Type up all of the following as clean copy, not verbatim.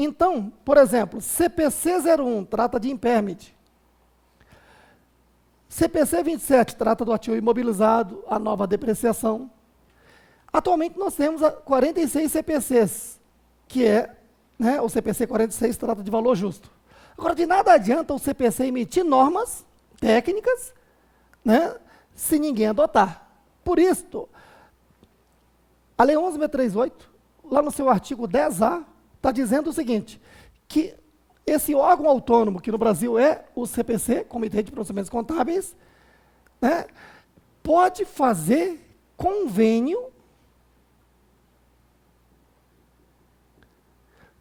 Então, por exemplo, CPC 01 trata de impairment. CPC 27 trata do ativo imobilizado, a nova depreciação. Atualmente nós temos 46 CPCs, que é, o CPC 46 trata de valor justo. Agora, de nada adianta o CPC emitir normas técnicas, se ninguém adotar. Por isso, a Lei 11.638, lá no seu artigo 10A, está dizendo o seguinte, que esse órgão autônomo, que no Brasil é o CPC, Comitê de Procedimentos Contábeis, pode fazer convênio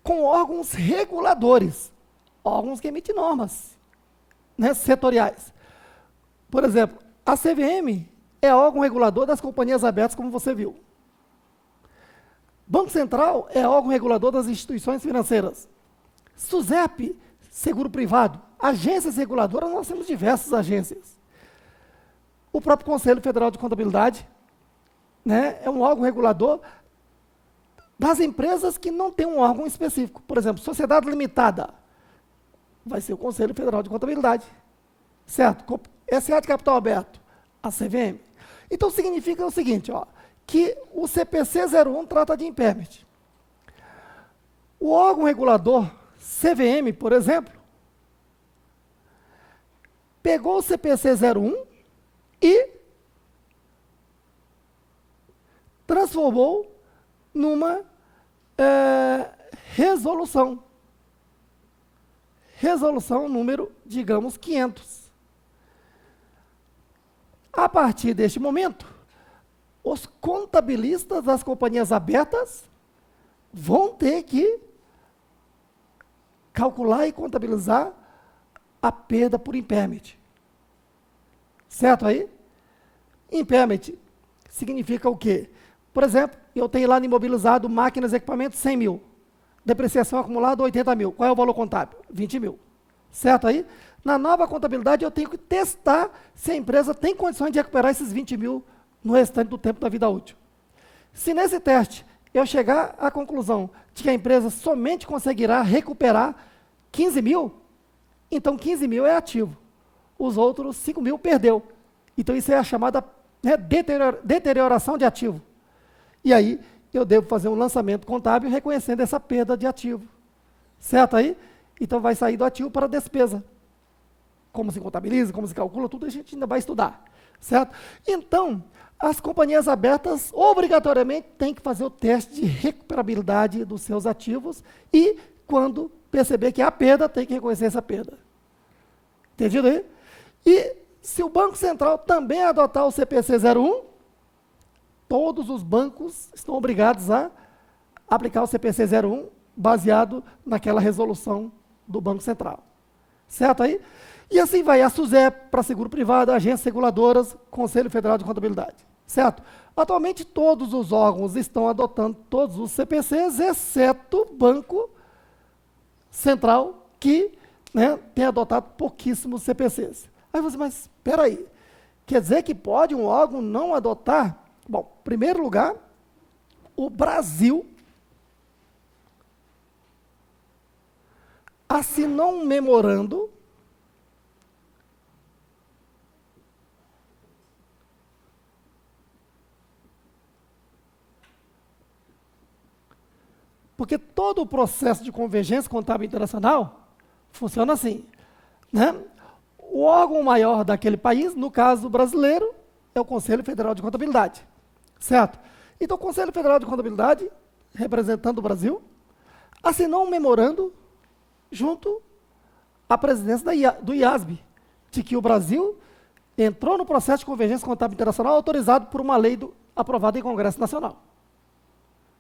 com órgãos reguladores, órgãos que emitem normas setoriais. Por exemplo, a CVM é órgão regulador das companhias abertas, como você viu. Banco Central é órgão regulador das instituições financeiras. SUSEP, seguro privado. Agências reguladoras, nós temos diversas agências. O próprio Conselho Federal de Contabilidade é um órgão regulador das empresas que não tem um órgão específico. Por exemplo, sociedade limitada, vai ser o Conselho Federal de Contabilidade. Certo? SA de capital aberto, a CVM. Então, significa o seguinte, que o CPC 01 trata de impairment. O órgão regulador, CVM, por exemplo, pegou o CPC 01 e transformou numa resolução. Resolução número, digamos, 500. A partir deste momento, os contabilistas das companhias abertas vão ter que calcular e contabilizar a perda por impairment. Certo aí? Impairment significa o quê? Por exemplo, eu tenho lá no imobilizado máquinas e equipamentos 100 mil. Depreciação acumulada 80 mil. Qual é o valor contábil? 20 mil. Certo aí? Na nova contabilidade eu tenho que testar se a empresa tem condições de recuperar esses 20 mil no restante do tempo da vida útil. Se nesse teste eu chegar à conclusão de que a empresa somente conseguirá recuperar 15 mil, então 15 mil é ativo. Os outros 5 mil perdeu. Então isso é a chamada deterioração de ativo. E aí eu devo fazer um lançamento contábil reconhecendo essa perda de ativo. Certo aí? Então vai sair do ativo para a despesa. Como se contabiliza, como se calcula, tudo a gente ainda vai estudar. Certo? Então, as companhias abertas obrigatoriamente têm que fazer o teste de recuperabilidade dos seus ativos e, quando perceber que há perda, tem que reconhecer essa perda. Entendido aí? E se o Banco Central também adotar o CPC 01, todos os bancos estão obrigados a aplicar o CPC 01 baseado naquela resolução do Banco Central. Certo aí? E assim vai a SUSEP para seguro privado, agências reguladoras, Conselho Federal de Contabilidade. Certo? Atualmente todos os órgãos estão adotando todos os CPCs, exceto o Banco Central, que tem adotado pouquíssimos CPCs. Aí você, mas espera aí, quer dizer que pode um órgão não adotar? Bom, em primeiro lugar, o Brasil assinou um memorando porque todo o processo de convergência contábil internacional funciona assim. O órgão maior daquele país, no caso brasileiro, é o Conselho Federal de Contabilidade. Certo? Então, o Conselho Federal de Contabilidade, representando o Brasil, assinou um memorando junto à presidência do IASB, de que o Brasil entrou no processo de convergência contábil internacional autorizado por uma lei aprovada em Congresso Nacional.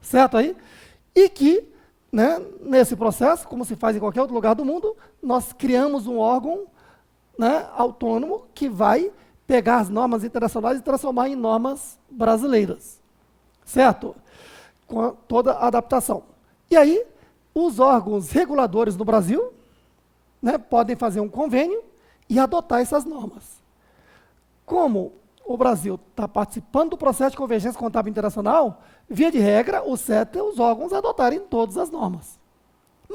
Certo aí? E que, nesse processo, como se faz em qualquer outro lugar do mundo, nós criamos um órgão autônomo que vai pegar as normas internacionais e transformar em normas brasileiras. Certo? Com toda a adaptação. E aí, os órgãos reguladores no Brasil podem fazer um convênio e adotar essas normas. Como o Brasil está participando do processo de convergência contábil internacional, via de regra, o certo é os órgãos adotarem todas as normas.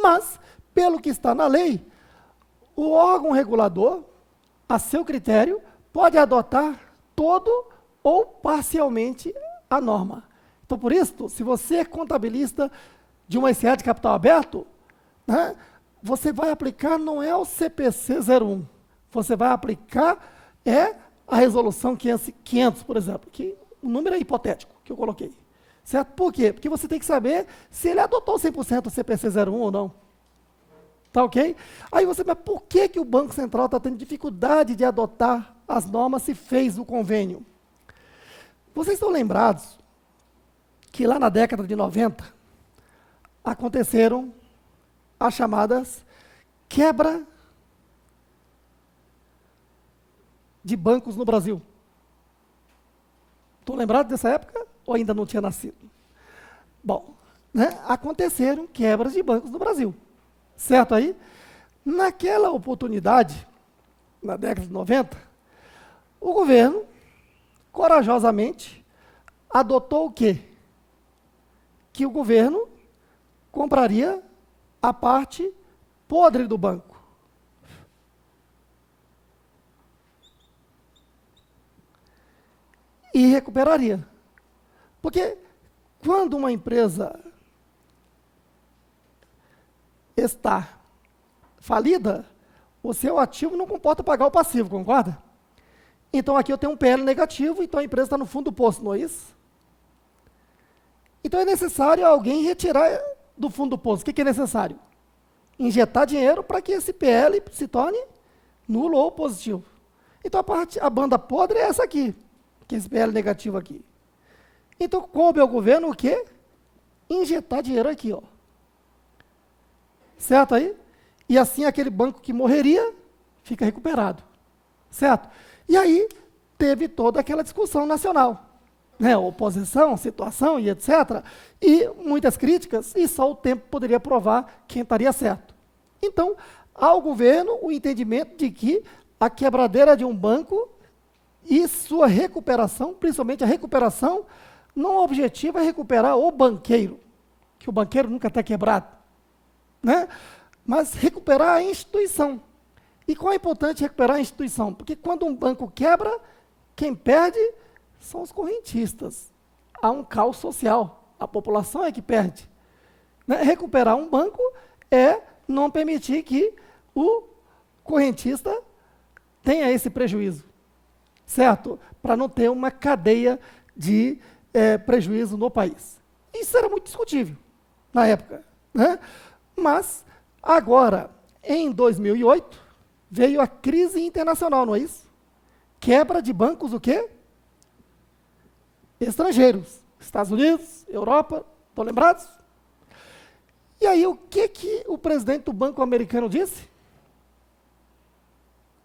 Mas, pelo que está na lei, o órgão regulador, a seu critério, pode adotar todo ou parcialmente a norma. Então, por isso, se você é contabilista de uma SA de capital aberto, né, você vai aplicar não é o CPC 01, você vai aplicar a resolução 500, por exemplo, que o número é hipotético que eu coloquei. Certo? Por quê? Porque você tem que saber se ele adotou 100% o CPC 01 ou não. Tá ok? Aí você, mas por que o Banco Central está tendo dificuldade de adotar as normas se fez o convênio? Vocês estão lembrados que lá na década de 90 aconteceram as chamadas quebra de bancos no Brasil? Estão lembrados dessa época ou ainda não tinha nascido? Bom, né, aconteceram quebras de bancos no Brasil. Certo aí? Naquela oportunidade, na década de 90, o governo, corajosamente, adotou o quê? Que o governo compraria a parte podre do banco. E recuperaria. Porque quando uma empresa está falida, o seu ativo não comporta pagar o passivo, concorda? Então aqui eu tenho um PL negativo, então a empresa está no fundo do poço, não é isso? Então é necessário alguém retirar do fundo do poço. O que é necessário? Injetar dinheiro para que esse PL se torne nulo ou positivo. Então a banda podre é essa aqui, que é esse PL negativo aqui. Então coube ao governo o quê? Injetar dinheiro aqui, ó. Certo aí? E assim aquele banco que morreria fica recuperado. Certo? E aí teve toda aquela discussão nacional. Né? Oposição, situação e etc. E muitas críticas, e só o tempo poderia provar quem estaria certo. Então, ao governo o entendimento de que a quebradeira de um banco e sua recuperação, principalmente a recuperação, não o objetivo é recuperar o banqueiro, que o banqueiro nunca está quebrado. Né? Mas recuperar a instituição. E qual é importante recuperar a instituição? Porque quando um banco quebra, quem perde são os correntistas. Há um caos social. A população é que perde. Né? Recuperar um banco é não permitir que o correntista tenha esse prejuízo. Certo? Para não ter uma cadeia de prejuízo no país. Isso era muito discutível na época. Né? Mas, agora, em 2008, veio a crise internacional, não é isso? Quebra de bancos, o quê? Estrangeiros. Estados Unidos, Europa, estão lembrados? E aí, o que o presidente do Banco Americano disse?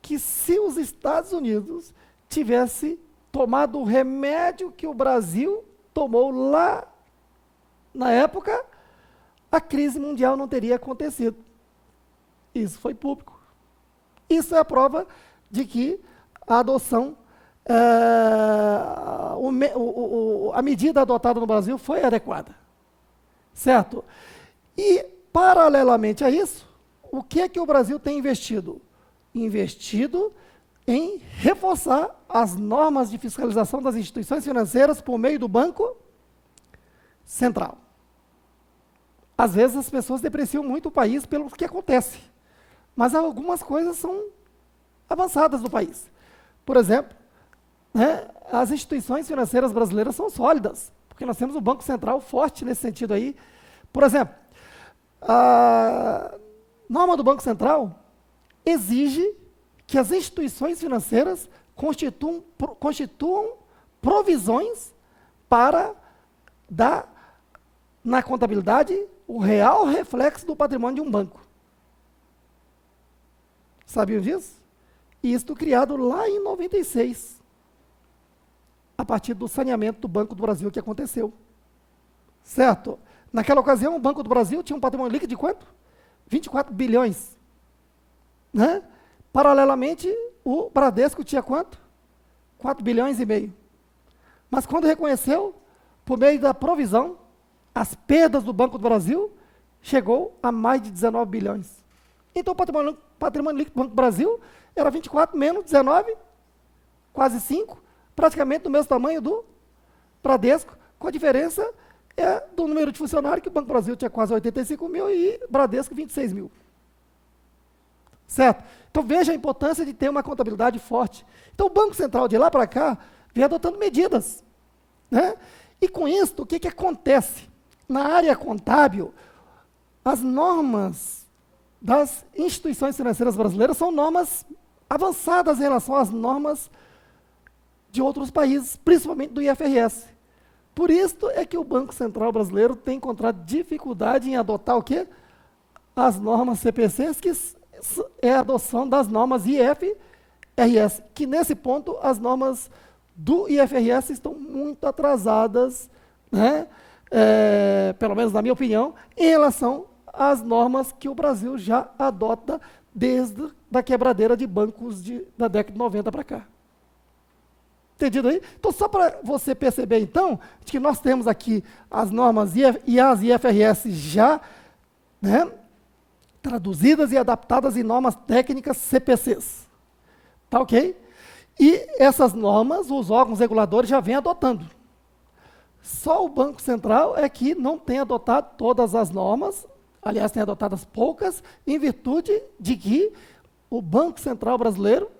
Que se os Estados Unidos tivesse tomado o remédio que o Brasil tomou lá na época, a crise mundial não teria acontecido. Isso foi público. Isso é a prova de que a adoção, a medida adotada no Brasil foi adequada. Certo? E, paralelamente a isso, o que o Brasil tem investido? Investido em reforçar as normas de fiscalização das instituições financeiras por meio do Banco Central. Às vezes as pessoas depreciam muito o país pelo que acontece, mas algumas coisas são avançadas no país. Por exemplo, né, as instituições financeiras brasileiras são sólidas, porque nós temos um Banco Central forte nesse sentido aí. Por exemplo, a norma do Banco Central exige que as instituições financeiras constituam provisões para dar na contabilidade o real reflexo do patrimônio de um banco. Sabiam disso? E isso criado lá em 96, a partir do saneamento do Banco do Brasil que aconteceu. Certo? Naquela ocasião, o Banco do Brasil tinha um patrimônio líquido de quanto? 24 bilhões. Né? Paralelamente, o Bradesco tinha quanto? 4 bilhões e meio. Mas quando reconheceu, por meio da provisão, as perdas do Banco do Brasil, chegou a mais de 19 bilhões. Então, o patrimônio líquido do Banco do Brasil era 24 menos 19, quase 5, praticamente do mesmo tamanho do Bradesco, com a diferença do número de funcionários, que o Banco do Brasil tinha quase 85 mil e Bradesco 26 mil. Certo? Então, veja a importância de ter uma contabilidade forte. Então, o Banco Central, de lá para cá, vem adotando medidas. Né? E com isso, o que acontece? Na área contábil, as normas das instituições financeiras brasileiras são normas avançadas em relação às normas de outros países, principalmente do IFRS. Por isso é que o Banco Central brasileiro tem encontrado dificuldade em adotar o quê? As normas CPCs, que é a adoção das normas IFRS, que nesse ponto as normas do IFRS estão muito atrasadas, né? Pelo menos na minha opinião, em relação às normas que o Brasil já adota desde a quebradeira de bancos da década de 90 para cá. Entendido aí? Então, só para você perceber, então, de que nós temos aqui as normas e as IFRS já, né, traduzidas e adaptadas em normas técnicas CPCs. Tá ok? E essas normas, os órgãos reguladores já vêm adotando. Só o Banco Central é que não tem adotado todas as normas, aliás, tem adotado as poucas, em virtude de que o Banco Central brasileiro,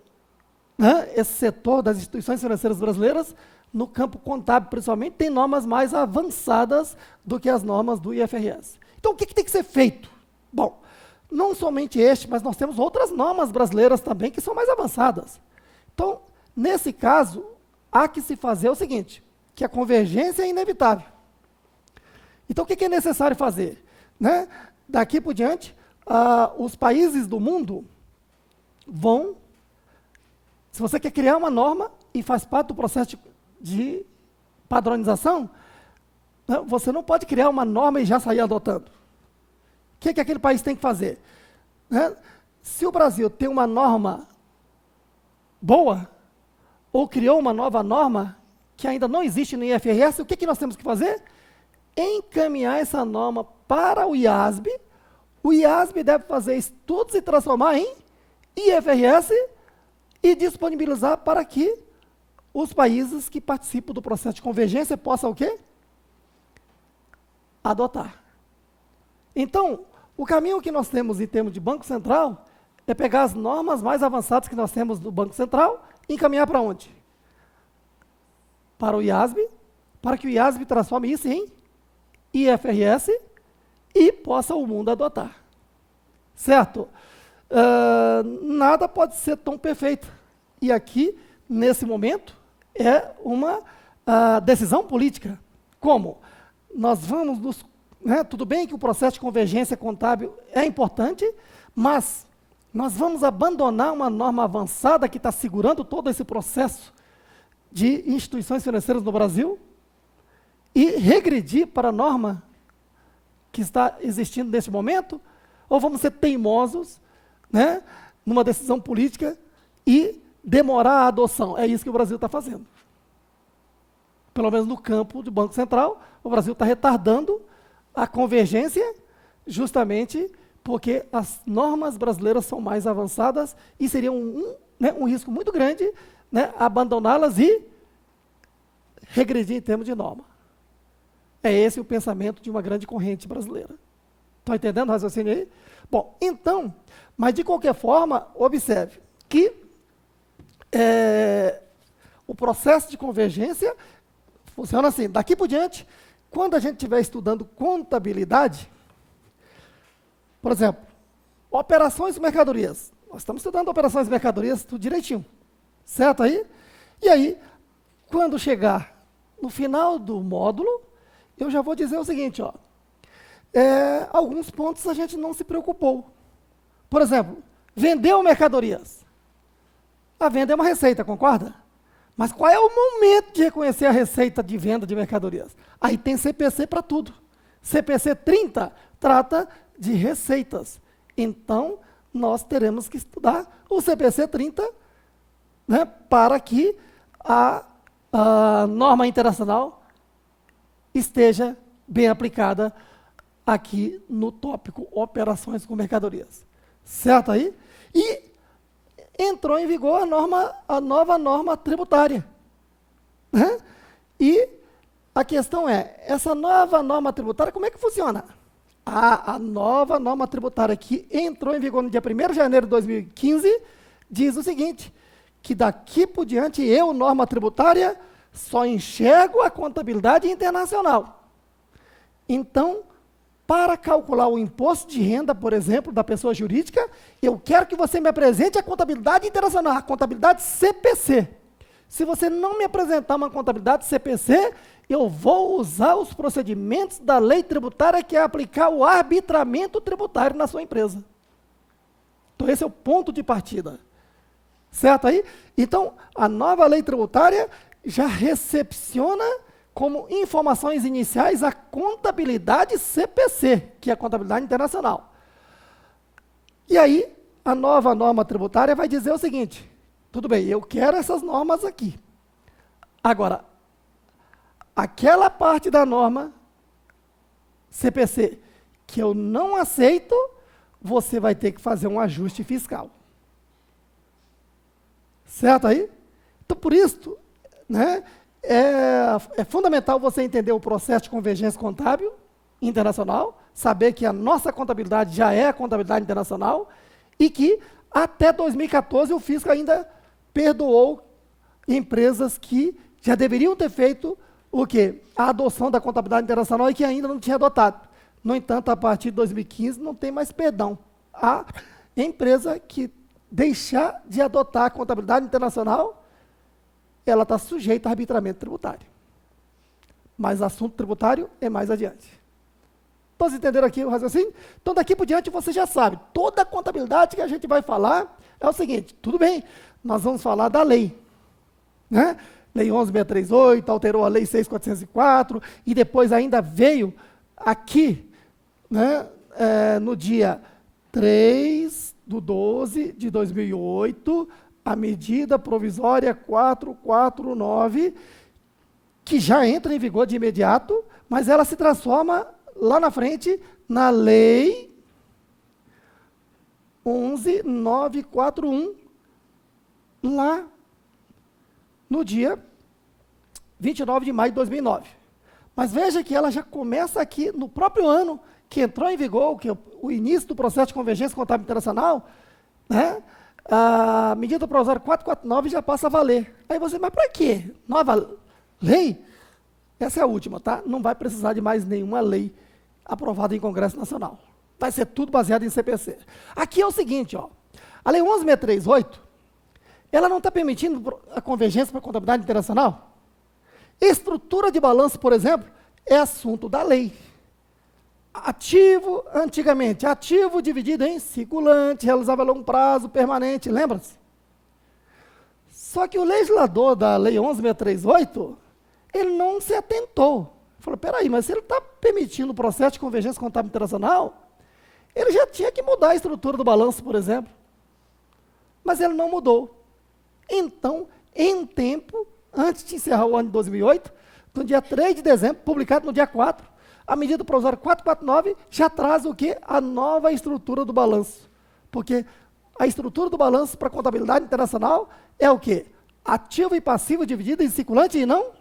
né, esse setor das instituições financeiras brasileiras, no campo contábil principalmente, tem normas mais avançadas do que as normas do IFRS. Então, o que tem que ser feito? Bom, não somente mas nós temos outras normas brasileiras também que são mais avançadas. Então, nesse caso, há que se fazer o seguinte, que a convergência é inevitável. Então, o que é necessário fazer? Né? Daqui por diante, os países do mundo vão... Se você quer criar uma norma e faz parte do processo de padronização, né, você não pode criar uma norma e já sair adotando. O que aquele país tem que fazer? Né? Se o Brasil tem uma norma boa, ou criou uma nova norma que ainda não existe no IFRS, o que nós temos que fazer? Encaminhar essa norma para o IASB. O IASB deve fazer estudos e transformar em IFRS e disponibilizar para que os países que participam do processo de convergência possam o quê? Adotar. Então, o caminho que nós temos em termos de Banco Central é pegar as normas mais avançadas que nós temos do Banco Central e encaminhar para onde? Para o IASB, para que o IASB transforme isso em IFRS e possa o mundo adotar. Certo? Nada pode ser tão perfeito. E aqui, nesse momento, é uma decisão política. Como? Nós vamos tudo bem que o processo de convergência contábil é importante, mas nós vamos abandonar uma norma avançada que está segurando todo esse processo de instituições financeiras no Brasil e regredir para a norma que está existindo nesse momento? Ou vamos ser teimosos, né, numa decisão política e demorar a adoção? É isso que o Brasil está fazendo. Pelo menos no campo do Banco Central, o Brasil está retardando a convergência justamente porque as normas brasileiras são mais avançadas e seria um risco muito grande, né, abandoná-las e regredir em termos de norma. É esse o pensamento de uma grande corrente brasileira. Estão entendendo o raciocínio aí? Bom, então, mas de qualquer forma, observe que o processo de convergência funciona assim. Daqui por diante, quando a gente estiver estudando contabilidade, por exemplo, operações e mercadorias. Nós estamos estudando operações e mercadorias tudo direitinho. Certo aí? E aí, quando chegar no final do módulo, eu já vou dizer o seguinte, ó. Alguns pontos a gente não se preocupou. Por exemplo, vendeu mercadorias. A venda é uma receita, concorda? Mas qual é o momento de reconhecer a receita de venda de mercadorias? Aí tem CPC para tudo. CPC 30 trata de receitas. Então, nós teremos que estudar o CPC 30, né, para que a norma internacional esteja bem aplicada aqui no tópico operações com mercadorias. Certo aí? E entrou em vigor a nova norma tributária. Né? E a questão é, essa nova norma tributária, como é que funciona? A nova norma tributária que entrou em vigor no dia 1º de janeiro de 2015, diz o seguinte, que daqui por diante eu, norma tributária, só enxergo a contabilidade internacional. Então, para calcular o imposto de renda, por exemplo, da pessoa jurídica, eu quero que você me apresente a contabilidade internacional, a contabilidade CPC. Se você não me apresentar uma contabilidade CPC, eu vou usar os procedimentos da lei tributária, que é aplicar o arbitramento tributário na sua empresa. Então, esse é o ponto de partida. Certo aí? Então, a nova lei tributária já recepciona como informações iniciais a contabilidade CPC, que é a contabilidade internacional. E aí, a nova norma tributária vai dizer o seguinte, tudo bem, eu quero essas normas aqui. Agora, aquela parte da norma CPC que eu não aceito, você vai ter que fazer um ajuste fiscal. Certo aí? Então, por isso, né, é fundamental você entender o processo de convergência contábil internacional, saber que a nossa contabilidade já é a contabilidade internacional e que até 2014 o fisco ainda perdoou empresas que já deveriam ter feito o quê? A adoção da contabilidade internacional e que ainda não tinha adotado. No entanto, a partir de 2015 não tem mais perdão. A empresa que deixar de adotar a contabilidade internacional, ela está sujeita a arbitramento tributário. Mas assunto tributário é mais adiante. Todos entenderam aqui o raciocínio? Então, daqui por diante, você já sabe, toda a contabilidade que a gente vai falar é o seguinte, tudo bem, nós vamos falar da lei, né? Lei 11.638, alterou a Lei 6.404, e depois ainda veio aqui, né, no dia 3/12/2008, a medida provisória 449, que já entra em vigor de imediato, mas ela se transforma lá na frente na Lei 11.941, lá no dia 29 de maio de 2009. Mas veja que ela já começa aqui no próprio ano que entrou em vigor, que é o início do processo de convergência contábil internacional, né? A medida provisória 449 já passa a valer. Aí você, mas para quê? Nova lei? Essa é a última, tá? Não vai precisar de mais nenhuma lei aprovada em Congresso Nacional. Vai ser tudo baseado em CPC. Aqui é o seguinte, ó, a Lei 11.638, ela não está permitindo a convergência para a contabilidade internacional? Estrutura de balanço, por exemplo, é assunto da lei. Ativo, antigamente, ativo dividido em circulante, realizável a longo prazo, permanente, lembra-se? Só que o legislador da Lei 11.638, ele não se atentou. Falou, peraí, mas se ele está permitindo o processo de convergência contábil internacional, ele já tinha que mudar a estrutura do balanço, por exemplo. Mas ele não mudou. Então, em tempo, antes de encerrar o ano de 2008, no dia 3 de dezembro, publicado no dia 4, a medida provisória 449 já traz o quê? A nova estrutura do balanço. Porque a estrutura do balanço para a contabilidade internacional é o quê? Ativo e passivo dividido em circulante e não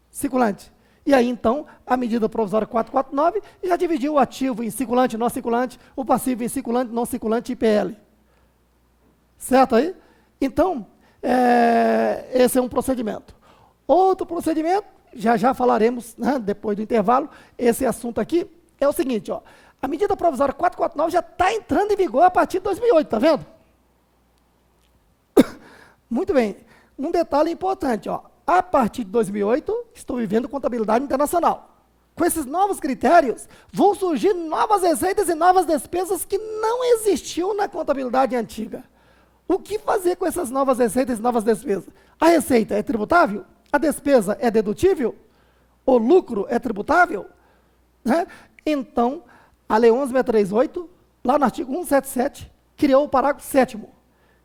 circulante. E aí, então, a medida provisória 449 já dividiu o ativo em circulante e não circulante, o passivo em circulante, não circulante e IPL. Certo aí? Então, esse é um procedimento. Outro procedimento, já falaremos, né, depois do intervalo, esse assunto aqui é o seguinte, ó, a medida provisória 449 já está entrando em vigor a partir de 2008, tá vendo? Muito bem, um detalhe importante, ó, a partir de 2008, estou vivendo contabilidade internacional. Com esses novos critérios, vão surgir novas receitas e novas despesas que não existiam na contabilidade antiga. O que fazer com essas novas receitas e novas despesas? A receita é tributável? A despesa é dedutível? O lucro é tributável? Né? Então, a Lei 11.638, lá no artigo 177, criou o parágrafo 7º,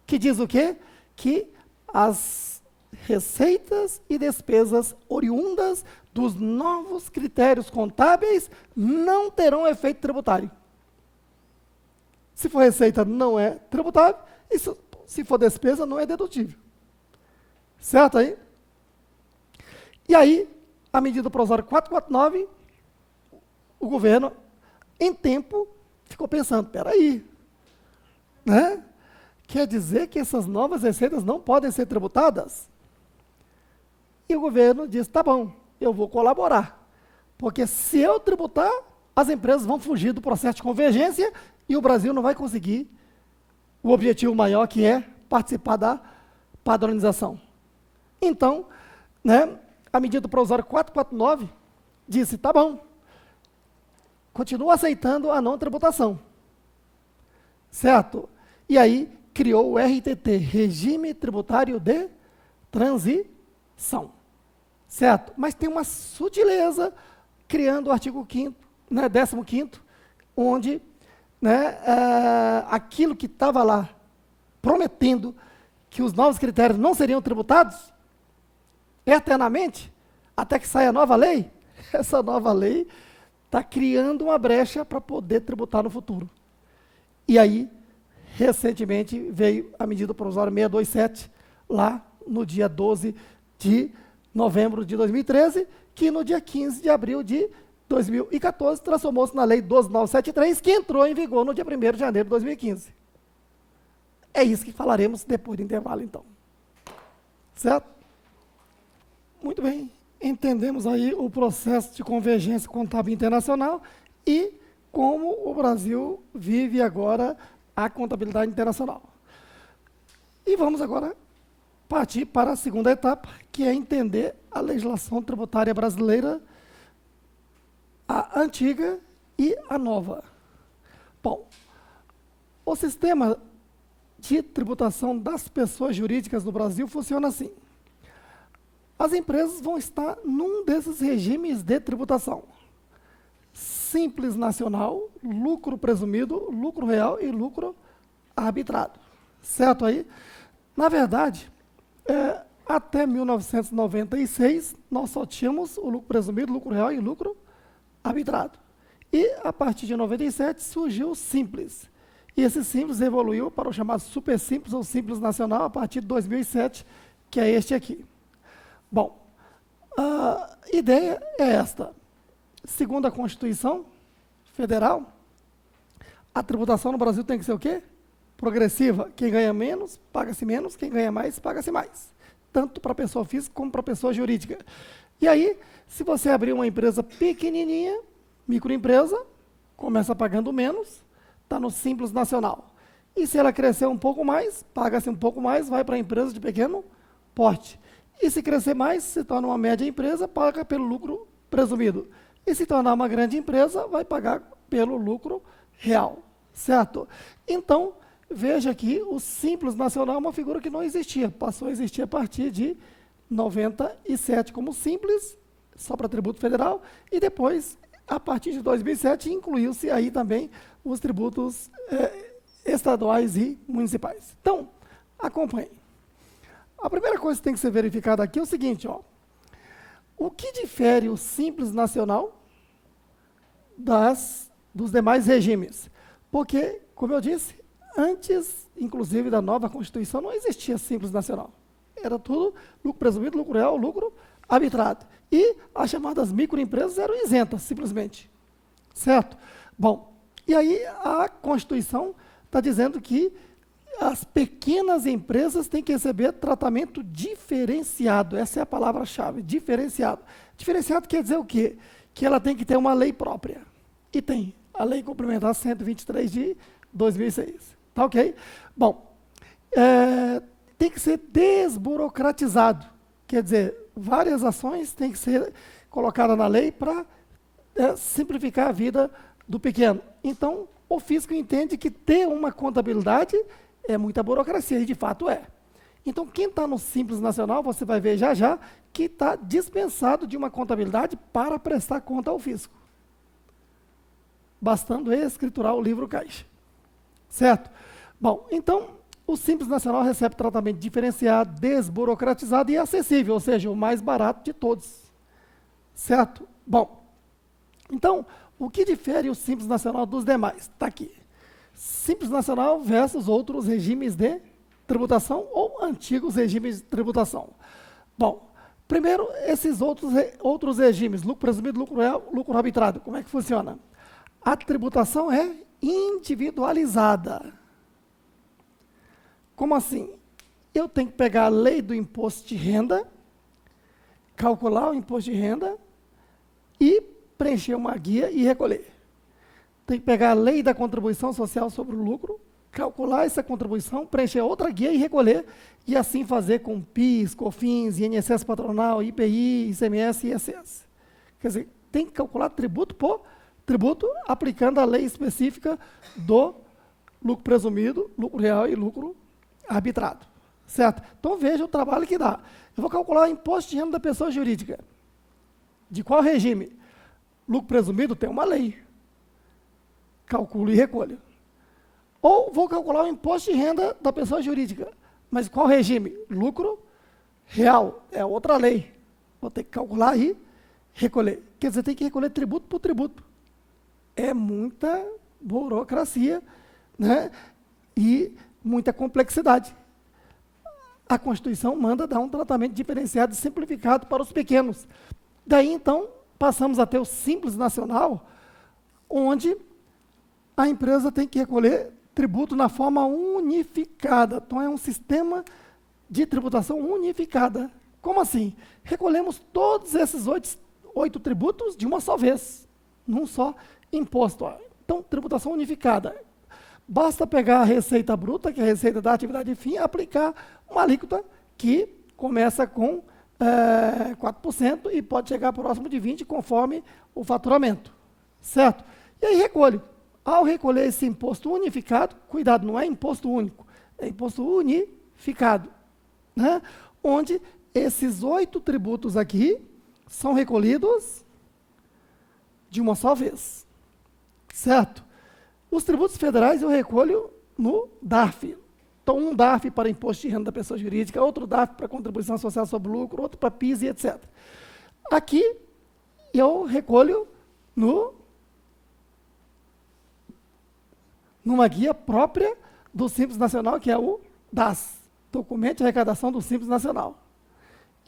que diz o quê? Que as receitas e despesas oriundas dos novos critérios contábeis não terão efeito tributário. Se for receita, não é tributável, e se for despesa, não é dedutível. Certo aí? E aí, a medida provisória 449, o governo, em tempo, ficou pensando, peraí, né? Quer dizer que essas novas receitas não podem ser tributadas? E o governo disse, tá bom, eu vou colaborar. Porque se eu tributar, as empresas vão fugir do processo de convergência e o Brasil não vai conseguir o objetivo maior, que é participar da padronização. Então, né, a medida provisória 449 disse, tá bom, continua aceitando a não tributação. Certo? E aí criou o RTT, Regime Tributário de Transição. Certo? Mas tem uma sutileza criando o artigo 5º, né, 15º, onde, né, aquilo que estava lá prometendo que os novos critérios não seriam tributados eternamente, até que saia a nova lei, essa nova lei está criando uma brecha para poder tributar no futuro. E aí, recentemente, veio a medida provisória 627, lá no dia 12 de novembro de 2013, que no dia 15 de abril de 2014 transformou-se na Lei 12.973, que entrou em vigor no dia 1º de janeiro de 2015. É isso que falaremos depois do intervalo, então. Certo? Muito bem. Entendemos aí o processo de convergência contábil internacional e como o Brasil vive agora a contabilidade internacional. E vamos agora partir para a segunda etapa, que é entender a legislação tributária brasileira, a antiga e a nova. Bom, o sistema de tributação das pessoas jurídicas no Brasil funciona assim. As empresas vão estar num desses regimes de tributação. Simples nacional, lucro presumido, lucro real e lucro arbitrado. Certo aí? Na verdade, até 1996, nós só tínhamos o lucro presumido, lucro real e lucro arbitrado. E, a partir de 97, surgiu o Simples. E esse Simples evoluiu para o chamado Super Simples ou Simples Nacional a partir de 2007, que é este aqui. Bom, a ideia é esta. Segundo a Constituição Federal, a tributação no Brasil tem que ser o quê? Progressiva. Quem ganha menos, paga-se menos. Quem ganha mais, paga-se mais. Tanto para a pessoa física como para a pessoa jurídica. E aí, se você abrir uma empresa pequenininha, microempresa, começa pagando menos, está no Simples Nacional. E se ela crescer um pouco mais, paga-se um pouco mais, vai para a empresa de pequeno porte. E se crescer mais, se torna uma média empresa, paga pelo lucro presumido. E se tornar uma grande empresa, vai pagar pelo lucro real. Certo? Então, veja aqui, o Simples Nacional é uma figura que não existia. Passou a existir a partir de 97 como Simples, só para tributo federal, e depois, a partir de 2007, incluiu-se aí também os tributos estaduais e municipais. Então, acompanhe. A primeira coisa que tem que ser verificada aqui é o seguinte, ó. O que difere o Simples Nacional dos demais regimes? Porque, como eu disse, antes, inclusive, da nova Constituição, não existia Simples Nacional. Era tudo lucro presumido, lucro real, lucro arbitrado. E as chamadas microempresas eram isentas, simplesmente. Certo? Bom, e aí a Constituição está dizendo que as pequenas empresas têm que receber tratamento diferenciado. Essa é a palavra-chave, diferenciado. Diferenciado quer dizer o quê? Que ela tem que ter uma lei própria. E tem a Lei Complementar 123 de 2006. Tá ok? Bom, tem que ser desburocratizado. Quer dizer, várias ações têm que ser colocadas na lei para simplificar a vida do pequeno. Então, o fisco entende que ter uma contabilidade é muita burocracia, e de fato é. Então, quem está no Simples Nacional, você vai ver já já, que está dispensado de uma contabilidade para prestar conta ao fisco. Bastando escriturar o livro caixa. Certo? Bom, então, o Simples Nacional recebe tratamento diferenciado, desburocratizado e acessível, ou seja, o mais barato de todos. certo? Bom, então, o que difere o Simples Nacional dos demais? Está aqui. Simples Nacional versus outros regimes de tributação ou antigos regimes de tributação. Bom, primeiro, esses outros regimes, lucro presumido, lucro real, lucro arbitrado, como é que funciona? A tributação é individualizada. Como assim? Eu tenho que pegar a lei do imposto de renda, calcular o imposto de renda e preencher uma guia e recolher. Tem que pegar a lei da contribuição social sobre o lucro, calcular essa contribuição, preencher outra guia e recolher, e assim fazer com PIS, COFINS, INSS patronal, IPI, ICMS e ISS. Quer dizer, tem que calcular tributo por tributo, aplicando a lei específica do lucro presumido, lucro real e lucro arbitrado. Certo? Então veja o trabalho que dá. Eu vou calcular o imposto de renda da pessoa jurídica. De qual regime? Lucro presumido tem uma lei. Calculo e recolho. Ou vou calcular o imposto de renda da pessoa jurídica. Mas qual regime? Lucro real. É outra lei. Vou ter que calcular e recolher. Quer dizer, tem que recolher tributo por tributo. É muita burocracia, né? E muita complexidade. A Constituição manda dar um tratamento diferenciado e simplificado para os pequenos. Daí, então, passamos a ter o Simples Nacional, onde a empresa tem que recolher tributo na forma unificada. Então, é um sistema de tributação unificada. Como assim? Recolhemos todos esses oito tributos de uma só vez, num só imposto. Então, tributação unificada. Basta pegar a receita bruta, que é a receita da atividade fim, e aplicar uma alíquota que começa com 4% e pode chegar próximo de 20%, conforme o faturamento. Certo? E aí recolho. Ao recolher esse imposto unificado, cuidado, não é imposto único, é imposto unificado, né? Onde esses 8 tributos aqui são recolhidos de uma só vez. Certo? Os tributos federais eu recolho no DARF. Então, um DARF para imposto de renda da pessoa jurídica, outro DARF para contribuição social sobre lucro, outro para PIS e etc. Aqui, eu recolho numa guia própria do Simples Nacional, que é o DAS, Documento de Arrecadação do Simples Nacional.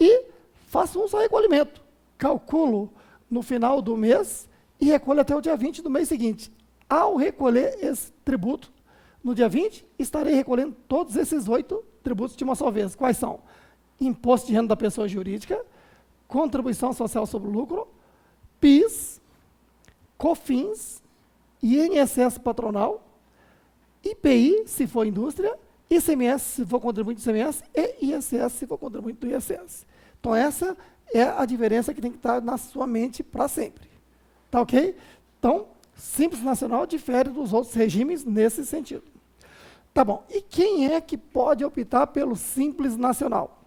E faço um só recolhimento. Calculo no final do mês e recolho até o dia 20 do mês seguinte. Ao recolher esse tributo no dia 20, estarei recolhendo todos esses 8 tributos de uma só vez. Quais são? Imposto de renda da pessoa jurídica, contribuição social sobre o lucro, PIS, COFINS, INSS patronal, IPI, se for indústria, ICMS, se for contribuinte do ICMS, e ISS, se for contribuinte do ISS. Então, essa é a diferença que tem que estar na sua mente para sempre. Tá ok? Então, Simples Nacional difere dos outros regimes nesse sentido. Tá bom. E quem é que pode optar pelo Simples Nacional?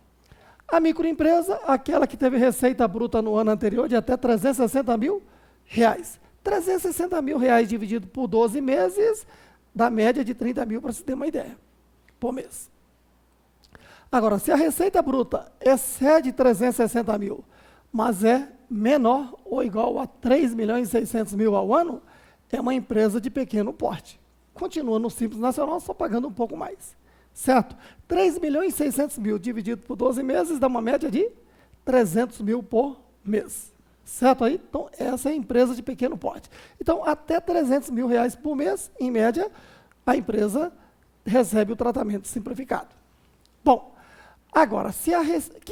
A microempresa, aquela que teve receita bruta no ano anterior de até R$360 mil. R$360 mil dividido por 12 meses, dá média de 30 mil, para se ter uma ideia, por mês. Agora, se a receita bruta excede 360 mil, mas é menor ou igual a 3.600.000 ao ano, é uma empresa de pequeno porte. Continua no Simples Nacional, só pagando um pouco mais. Certo? 3.600.000 dividido por 12 meses dá uma média de 300 mil por mês. Certo aí? Então, essa é a empresa de pequeno porte. Então, até R$300 mil por mês, em média, a empresa recebe o tratamento simplificado. Bom, agora, o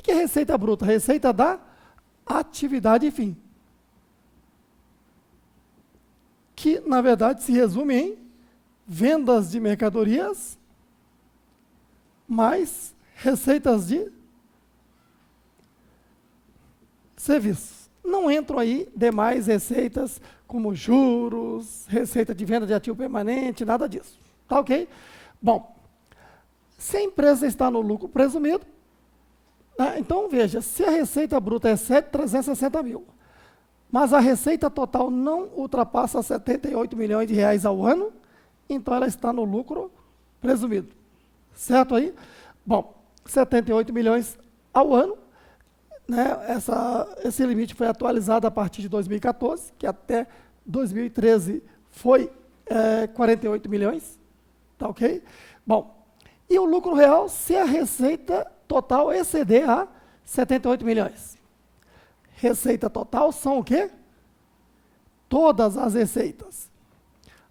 que é receita bruta? Receita da atividade fim. Que, na verdade, se resume em vendas de mercadorias mais receitas de serviços. Não entram aí demais receitas como juros, receita de venda de ativo permanente, nada disso. Tá ok? Bom, se a empresa está no lucro presumido, então veja, se a receita bruta é 360 mil, mas a receita total não ultrapassa 78 milhões de reais ao ano, então ela está no lucro presumido. Certo aí? Bom, 78 milhões ao ano, né, esse limite foi atualizado a partir de 2014, que até 2013 foi 48 milhões, tá ok? Bom, e o lucro real se a receita total exceder a 78 milhões. Receita total são o quê? Todas as receitas.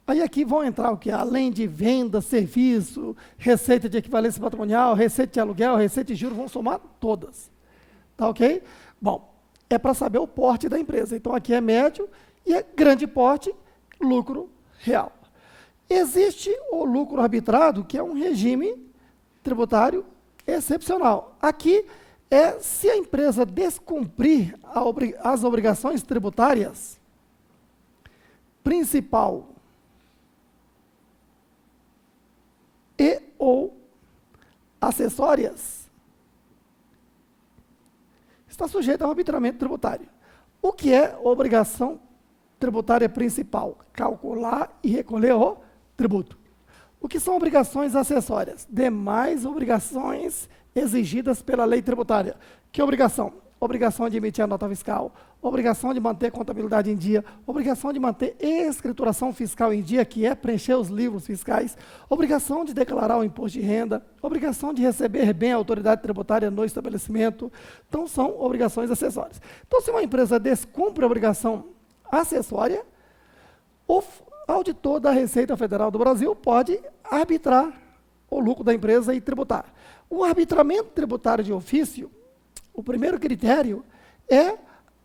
Aí aqui vão entrar o quê? Além de venda, serviço, receita de equivalência patrimonial, receita de aluguel, receita de juros, vão somar todas. Tá ok? Bom, é para saber o porte da empresa. Então aqui é médio e é grande porte, lucro real. Existe o lucro arbitrado, que é um regime tributário excepcional. Aqui é se a empresa descumprir as obrigações tributárias principal e ou acessórias, está sujeito ao arbitramento tributário. O que é obrigação tributária principal? Calcular e recolher o tributo. O que são obrigações acessórias? Demais obrigações exigidas pela lei tributária. Que obrigação? Obrigação de emitir a nota fiscal, obrigação de manter a contabilidade em dia, obrigação de manter escrituração fiscal em dia, que é preencher os livros fiscais, obrigação de declarar o imposto de renda, obrigação de receber bem a autoridade tributária no estabelecimento. Então, são obrigações acessórias. Então, se uma empresa descumpre a obrigação acessória, o auditor da Receita Federal do Brasil pode arbitrar o lucro da empresa e tributar. O arbitramento tributário de ofício, o primeiro critério é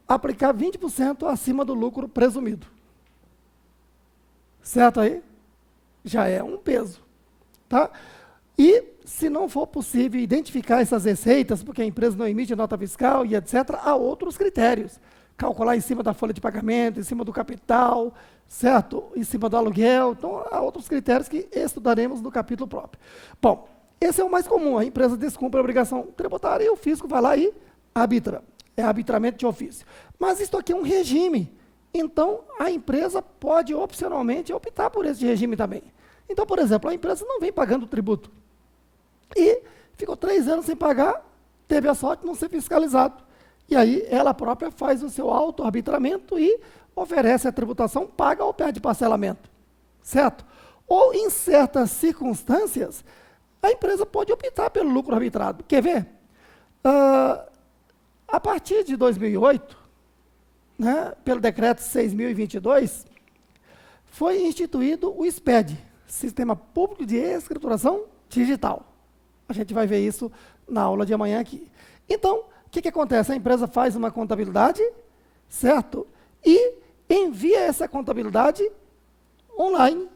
aplicar 20% acima do lucro presumido. Certo aí? Já é um peso. Tá? E, se não for possível identificar essas receitas, porque a empresa não emite nota fiscal e etc., há outros critérios. Calcular em cima da folha de pagamento, em cima do capital, certo? Em cima do aluguel. Então, há outros critérios que estudaremos no capítulo próprio. Bom, esse é o mais comum. A empresa descumpre a obrigação tributária e o fisco vai lá e arbitra. É arbitramento de ofício. Mas isso aqui é um regime. Então, a empresa pode opcionalmente optar por esse regime também. Então, por exemplo, a empresa não vem pagando tributo. E ficou 3 anos sem pagar, teve a sorte de não ser fiscalizado. E aí, ela própria faz o seu auto-arbitramento e oferece a tributação, paga ou perde parcelamento. Certo? Ou, em certas circunstâncias, a empresa pode optar pelo lucro arbitrado. Quer ver? A partir de 2008, né, pelo decreto 6.022, foi instituído o SPED, Sistema Público de Escrituração Digital. A gente vai ver isso na aula de amanhã aqui. Então, o que acontece? A empresa faz uma contabilidade, certo? E envia essa contabilidade online,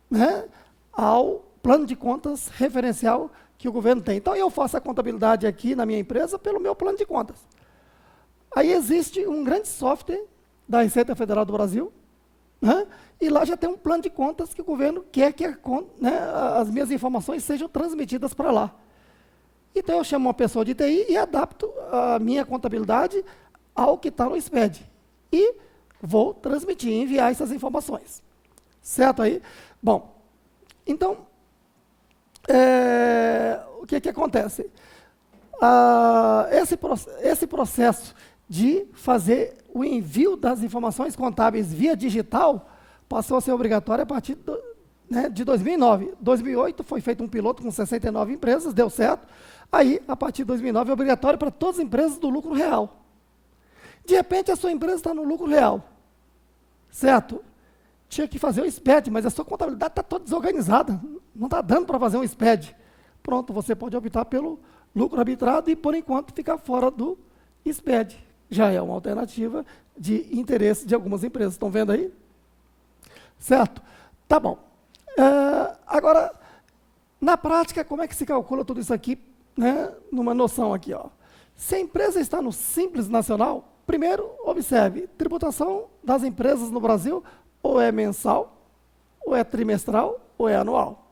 né, ao plano de contas referencial que o governo tem. Então, eu faço a contabilidade aqui na minha empresa pelo meu plano de contas. Aí existe um grande software da Receita Federal do Brasil, né, e lá já tem um plano de contas que o governo quer que as minhas informações sejam transmitidas para lá. Então, eu chamo uma pessoa de TI e adapto a minha contabilidade ao que está no SPED. E vou transmitir, enviar essas informações. Certo aí? Bom, então, o que acontece? Esse processo de fazer o envio das informações contábeis via digital passou a ser obrigatório a partir de 2009. 2008 foi feito um piloto com 69 empresas, deu certo. Aí, a partir de 2009, é obrigatório para todas as empresas do lucro real. De repente, a sua empresa está no lucro real. Certo? Tinha que fazer o SPED, mas a sua contabilidade está toda desorganizada. Não está dando para fazer um SPED. Pronto, você pode optar pelo lucro arbitrado e, por enquanto, ficar fora do SPED. Já é uma alternativa de interesse de algumas empresas. Estão vendo aí? Certo? Tá bom. Agora, na prática, como é que se calcula tudo isso aqui, né, numa noção aqui, ó. Se a empresa está no Simples Nacional, primeiro, observe, tributação das empresas no Brasil ou é mensal, ou é trimestral, ou é anual.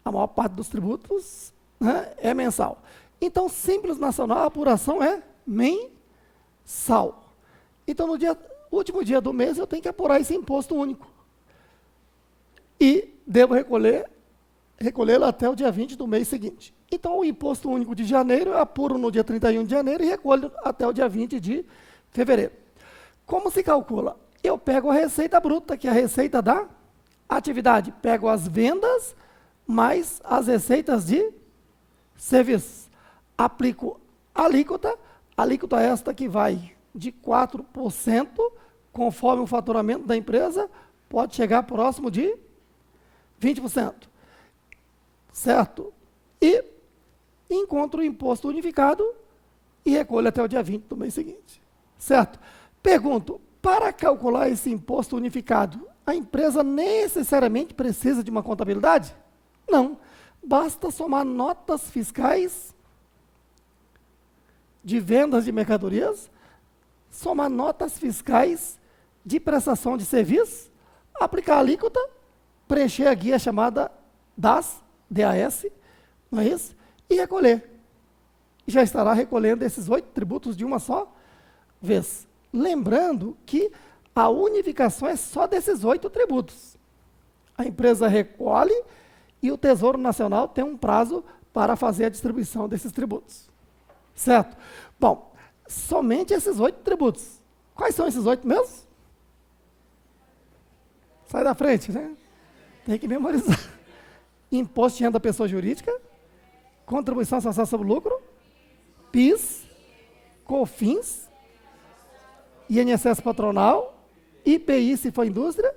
A maior parte dos tributos, né, é mensal. Então, Simples Nacional, a apuração é mensal. Então, no último dia do mês, eu tenho que apurar esse imposto único. E devo recolher recolhê-lo até o dia 20 do mês seguinte. Então, o imposto único de janeiro eu apuro no dia 31 de janeiro e recolho até o dia 20 de fevereiro. Como se calcula? Eu pego a receita bruta, que é a receita da atividade. Pego as vendas mais as receitas de serviços. Aplico alíquota esta que vai de 4%, conforme o faturamento da empresa, pode chegar próximo de 20%. Certo? E encontro o imposto unificado e recolho até o dia 20 do mês seguinte. Certo? Pergunto, para calcular esse imposto unificado, a empresa necessariamente precisa de uma contabilidade? Não. Basta somar notas fiscais de vendas de mercadorias, somar notas fiscais de prestação de serviço, aplicar a alíquota, preencher a guia chamada DAS, não é isso? E recolher. Já estará recolhendo esses 8 tributos de uma só vez. Lembrando que a unificação é só desses 8 tributos. A empresa recolhe e o Tesouro Nacional tem um prazo para fazer a distribuição desses tributos. Certo? Bom, somente esses 8 tributos. Quais são esses 8 mesmo? Sai da frente, né? Tem que memorizar. Imposto de renda da pessoa jurídica, contribuição social sobre o lucro, PIS, COFINS, INSS patronal, IPI se for indústria,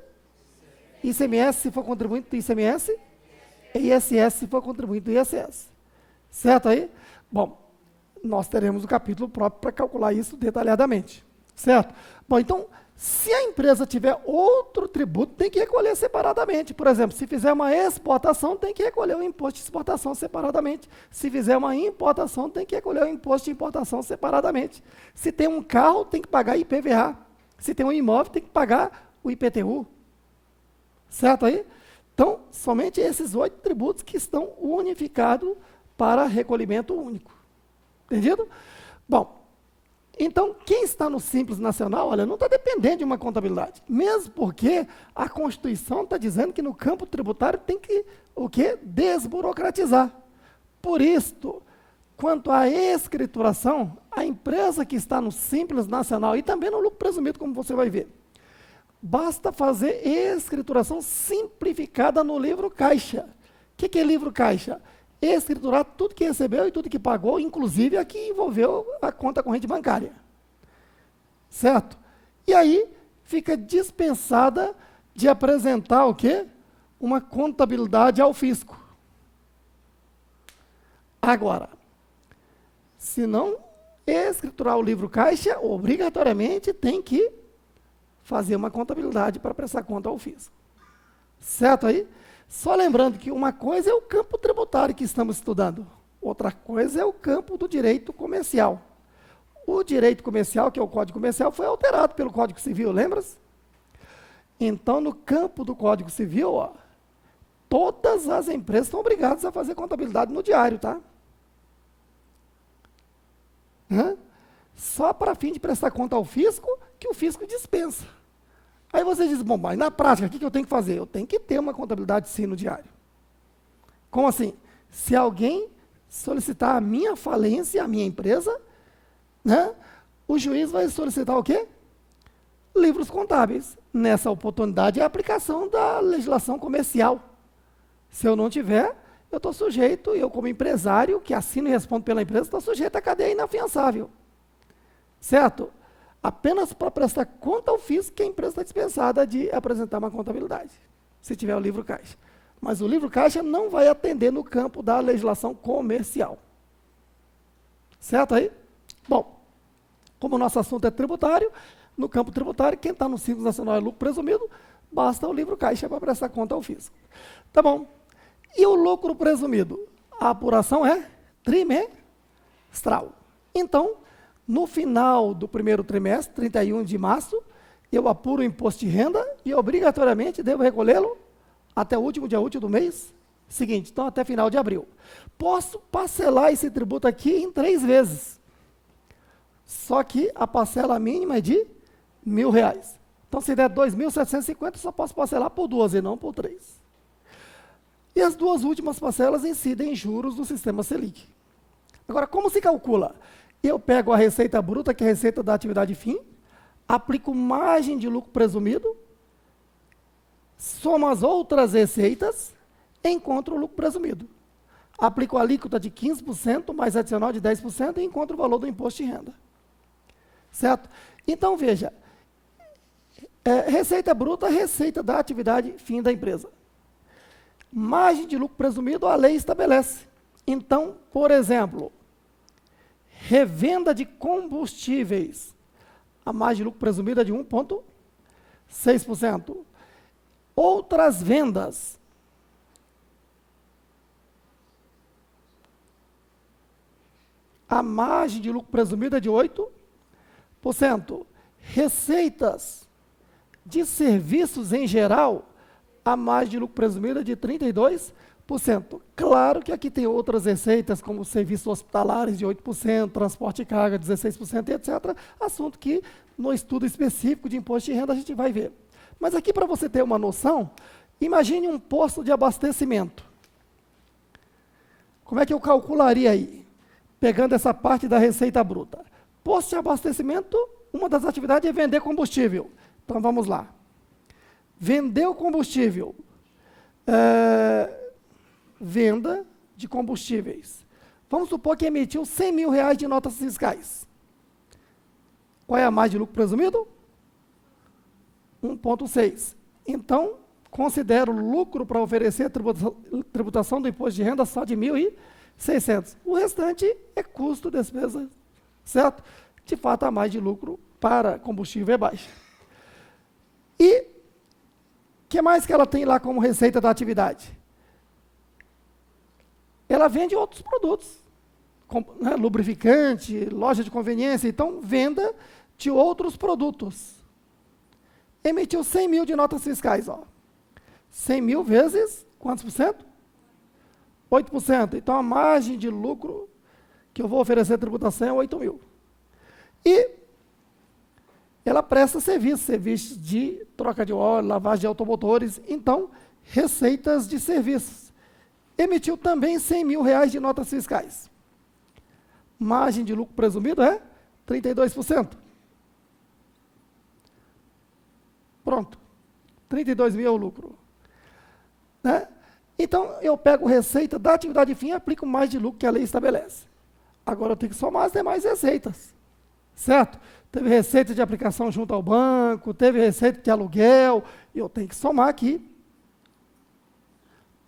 ICMS se for contribuinte do ICMS, e ISS se for contribuinte do ISS. Certo aí? Bom, nós teremos um capítulo próprio para calcular isso detalhadamente. Certo? Bom, então, se a empresa tiver outro tributo, tem que recolher separadamente. Por exemplo, se fizer uma exportação, tem que recolher o imposto de exportação separadamente. Se fizer uma importação, tem que recolher o imposto de importação separadamente. Se tem um carro, tem que pagar IPVA. Se tem um imóvel, tem que pagar o IPTU. Certo aí? Então, somente esses 8 tributos que estão unificados para recolhimento único. Entendido? Bom, então, quem está no Simples Nacional, olha, não está dependendo de uma contabilidade. Mesmo porque a Constituição está dizendo que no campo tributário tem que, o quê? Desburocratizar. Por isto, quanto à escrituração, a empresa que está no Simples Nacional e também no lucro presumido, como você vai ver, basta fazer escrituração simplificada no livro caixa. O que é livro caixa? Escriturar tudo que recebeu e tudo que pagou, inclusive a que envolveu a conta corrente bancária. Certo? E aí fica dispensada de apresentar o quê? Uma contabilidade ao fisco. Agora, se não escriturar o livro caixa, obrigatoriamente tem que fazer uma contabilidade para prestar conta ao fisco. Certo aí? Só lembrando que uma coisa é o campo tributário que estamos estudando, outra coisa é o campo do direito comercial. O direito comercial, que é o Código Comercial, foi alterado pelo Código Civil, lembra-se? Então, no campo do Código Civil, ó, todas as empresas estão obrigadas a fazer contabilidade no diário, tá? Só para fim de prestar conta ao fisco, que o fisco dispensa. Aí você diz, bom, mas na prática, o que eu tenho que fazer? Eu tenho que ter uma contabilidade sim no diário. Como assim? Se alguém solicitar a minha falência, a minha empresa, né, o juiz vai solicitar o quê? Livros contábeis. Nessa oportunidade é a aplicação da legislação comercial. Se eu não tiver, eu estou sujeito, eu como empresário, que assino e respondo pela empresa, estou sujeito à cadeia inafiançável. Certo? Apenas para prestar conta ao fisco que a empresa está dispensada de apresentar uma contabilidade, se tiver o livro caixa. Mas o livro caixa não vai atender no campo da legislação comercial. Certo aí? Bom, como o nosso assunto é tributário, no campo tributário, quem está no Simples Nacional é lucro presumido, basta o livro caixa para prestar conta ao fisco. Tá bom. E o lucro presumido? A apuração é trimestral. Então, no final do primeiro trimestre, 31 de março, eu apuro o imposto de renda e obrigatoriamente devo recolhê-lo até o último dia útil do mês seguinte, então até final de abril. Posso parcelar esse tributo aqui em 3 vezes. Só que a parcela mínima é de R$1.000. Então, se der 2.750, só posso parcelar por 2 e não por 3. E E as duas últimas parcelas incidem em juros do sistema Selic. Agora, como se calcula? Eu pego a receita bruta, que é a receita da atividade fim, aplico margem de lucro presumido, somo as outras receitas, encontro o lucro presumido. Aplico a alíquota de 15%, mais adicional de 10% e encontro o valor do imposto de renda. Certo? Então, veja, receita bruta, receita da atividade fim da empresa. Margem de lucro presumido, a lei estabelece. Então, por exemplo, revenda de combustíveis, a margem de lucro presumida é de 1,6%. Outras vendas, a margem de lucro presumida é de 8%. Receitas de serviços em geral, a margem de lucro presumida é de 32%. Claro que aqui tem outras receitas, como serviços hospitalares de 8%, transporte de carga 16%, etc. Assunto que no estudo específico de imposto de renda a gente vai ver. Mas aqui, para você ter uma noção, imagine um posto de abastecimento. Como é que eu calcularia aí? Pegando essa parte da receita bruta. Posto de abastecimento, uma das atividades é vender combustível. Então, vamos lá. Vender o combustível. Venda de combustíveis. Vamos supor que emitiu R$100 mil de notas fiscais. Qual é a margem de lucro presumido? 1,6. Então, considero lucro para oferecer a tributação do imposto de renda só de 1.600. O restante é custo, despesa, certo? De fato, a margem de lucro para combustível é baixa. E o que mais que ela tem lá como receita da atividade? Ela vende outros produtos, né, lubrificante, loja de conveniência, então venda de outros produtos. Emitiu R$100 mil de notas fiscais, ó. 100 mil vezes quantos por cento? 8%. Então a margem de lucro que eu vou oferecer a tributação é 8 mil. E ela presta serviço de troca de óleo, lavagem de automotores, então receitas de serviços. Emitiu também R$100 mil de notas fiscais. Margem de lucro presumido é 32%. Pronto. 32 mil é o lucro. Né? Então, eu pego receita da atividade fim e aplico mais de lucro que a lei estabelece. Agora, eu tenho que somar as demais receitas. Certo? Teve receita de aplicação junto ao banco, teve receita de aluguel, e eu tenho que somar aqui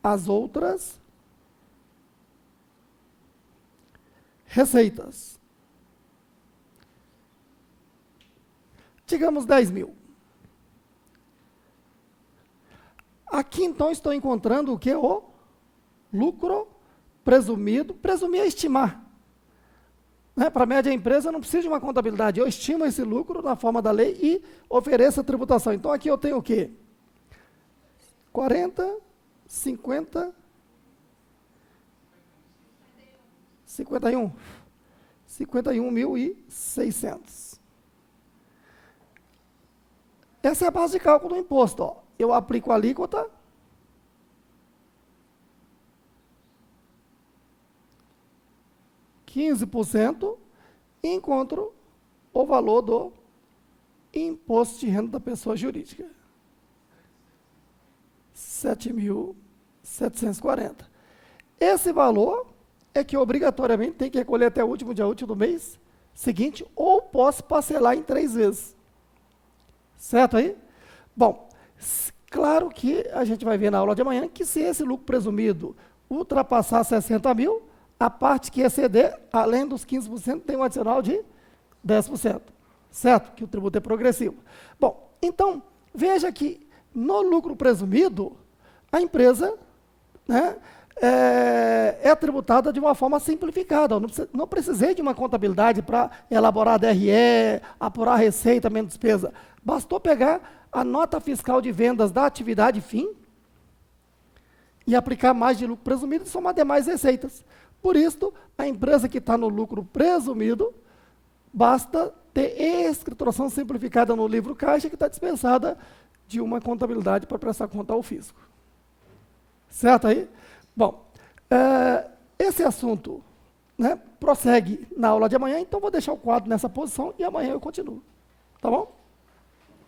as outras receitas. Digamos 10 mil. Aqui, então, estou encontrando o que? O lucro presumido. Presumir é estimar. Né? Para a média empresa, eu não preciso de uma contabilidade. Eu estimo esse lucro na forma da lei e ofereço a tributação. Então, aqui eu tenho o quê? 40, 50, 51. 51.600. Essa é a base de cálculo do imposto. Ó. Eu aplico a alíquota, %, e encontro o valor do imposto de renda da pessoa jurídica. 7.740. Esse valor é que obrigatoriamente tem que recolher até o último dia útil do mês seguinte, ou posso parcelar em 3 vezes. Certo aí? Bom, claro que a gente vai ver na aula de amanhã que se esse lucro presumido ultrapassar 60 mil, a parte que exceder, além dos 15%, tem um adicional de 10%. Certo? Que o tributo é progressivo. Bom, então, veja que no lucro presumido, a empresa, né, é tributada de uma forma simplificada. Eu não precisei de uma contabilidade para elaborar DRE, apurar receita, menos despesa. Bastou pegar a nota fiscal de vendas da atividade fim e aplicar mais de lucro presumido e somar demais receitas. Por isso, a empresa que está no lucro presumido, basta ter escrituração simplificada no livro caixa que está dispensada de uma contabilidade para prestar conta ao fisco. Certo aí? Bom, esse assunto, né, prossegue na aula de amanhã, então vou deixar o quadro nessa posição e amanhã eu continuo. Tá bom?